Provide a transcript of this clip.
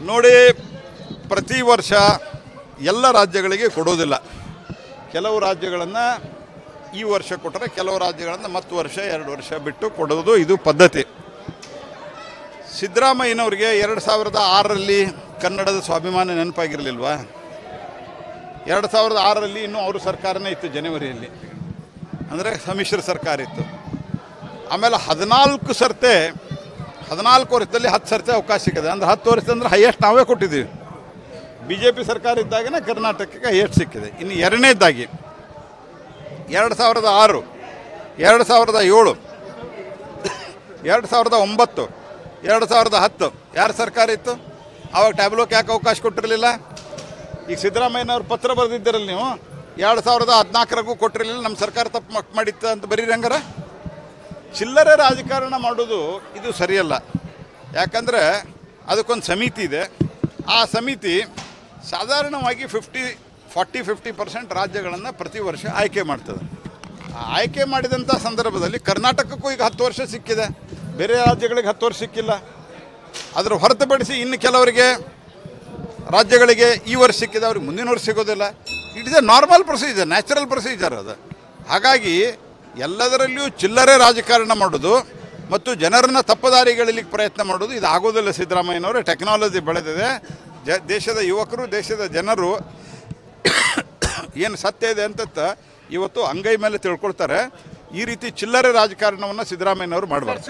ನೋಡಿ, ಪ್ರತಿ ವರ್ಷ ಎಲ್ಲ ರಾಜ್ಯಗಳಿಗೆ ಕೊಡೋದಿಲ್ಲ. ಕೆಲವು ರಾಜ್ಯಗಳನ್ನು ಈ ವರ್ಷ ಕೊಟ್ಟರೆ ಕೆಲವು ರಾಜ್ಯಗಳನ್ನು ಮತ್ತು ವರ್ಷ 2 ವರ್ಷ ಬಿಟ್ಟು ಕೊಡೋದು ಇದು ಪದ್ಧತಿ. ಸಿದ್ದರಾಮಯ್ಯನವ್ರಿಗೆ 2006ರಲ್ಲಿ ಕನ್ನಡದ ಸ್ವಾಭಿಮಾನ ನೆನಪಾಗಿರಲಿಲ್ವಾ? 2006ರಲ್ಲಿ ಇನ್ನೂ ಅವ್ರ ಸರ್ಕಾರನೇ ಇತ್ತು, ಜನವರಿಯಲ್ಲಿ. ಅಂದರೆ ಸಮ್ಮಿಶ್ರ ಸರ್ಕಾರ ಇತ್ತು. ಆಮೇಲೆ 14 ವರ್ಷದಲ್ಲಿ 10 ಸರ್ತಿ ಅವಕಾಶ ಸಿಕ್ಕಿದೆ. ಅಂದರೆ 10 ವರ್ಷ ಅಂದರೆ ಹೈಯೆಸ್ಟ್ ನಾವೇ ಕೊಟ್ಟಿದ್ದೀವಿ. BJP ಸರ್ಕಾರ ಇದ್ದಾಗನೇ ಕರ್ನಾಟಕಕ್ಕೆ ಹೈಯೆಸ್ಟ್ ಸಿಕ್ಕಿದೆ. ಇನ್ನು ಎರಡನೇದಾಗಿ 2006, 2007, 2009, 2010 ಯಾರ ಸರ್ಕಾರ ಇತ್ತು? ಆವಾಗ ಟ್ಯಾಬ್ಲೋಕ್ಕೆ ಯಾಕೆ ಅವಕಾಶ ಕೊಟ್ಟಿರಲಿಲ್ಲ? ಈಗ ಸಿದ್ದರಾಮಯ್ಯನವ್ರು ಪತ್ರ ಬರೆದಿದ್ದೀರಲ್ಲ ನೀವು, 2014 ಕೊಟ್ಟಿರಲಿಲ್ಲ, ನಮ್ಮ ಸರ್ಕಾರ ತಪ್ಪು ಮಾಡಿತ್ತು ಅಂತ ಬರೀರಿ. ಹಂಗಾರೆ ಚಿಲ್ಲರೆ ರಾಜಕಾರಣ ಮಾಡೋದು ಇದು ಸರಿಯಲ್ಲ. ಯಾಕಂದರೆ ಅದಕ್ಕೊಂದು ಸಮಿತಿ ಇದೆ. ಆ ಸಮಿತಿ ಸಾಧಾರಣವಾಗಿ 40-50% ರಾಜ್ಯಗಳನ್ನು ಪ್ರತಿ ವರ್ಷ ಆಯ್ಕೆ ಮಾಡ್ತದೆ. ಆಯ್ಕೆ ಮಾಡಿದಂಥ ಸಂದರ್ಭದಲ್ಲಿ ಕರ್ನಾಟಕಕ್ಕೂ ಈಗ 10 ವರ್ಷ ಸಿಕ್ಕಿದೆ, ಬೇರೆ ರಾಜ್ಯಗಳಿಗೆ 10 ವರ್ಷ ಸಿಕ್ಕಿಲ್ಲ. ಅದರ ಹೊರತುಪಡಿಸಿ ಇನ್ನು ಕೆಲವರಿಗೆ ರಾಜ್ಯಗಳಿಗೆ ಈ ವರ್ಷ ಸಿಕ್ಕಿದೆ, ಅವ್ರಿಗೆ ಮುಂದಿನ ವರ್ಷ ಸಿಗೋದಿಲ್ಲ. It is A normal procedure, natural procedure ಅದು. ಹಾಗಾಗಿ ಎಲ್ಲದರಲ್ಲಿಯೂ ಚಿಲ್ಲರೆ ರಾಜಕಾರಣ ಮಾಡೋದು ಮತ್ತು ಜನರನ್ನು ತಪ್ಪುದಾರಿಗಳಿಗೆ ಪ್ರಯತ್ನ ಮಾಡೋದು ಇದು ಆಗೋದಿಲ್ಲ. ಸಿದ್ದರಾಮಯ್ಯನವರೇ ಟೆಕ್ನಾಲಜಿ ಬೆಳೆದಿದೆ. ದೇಶದ ಯುವಕರು, ದೇಶದ ಜನರು ಏನು ಸತ್ಯ ಇದೆ ಅಂತ ಇವತ್ತು ಅಂಗೈ ಮೇಲೆ ತಿಳ್ಕೊಳ್ತಾರೆ. ಈ ರೀತಿ ಚಿಲ್ಲರೆ ರಾಜಕಾರಣವನ್ನು ಸಿದ್ದರಾಮಯ್ಯನವರು ಮಾಡಬಾರ್ದು.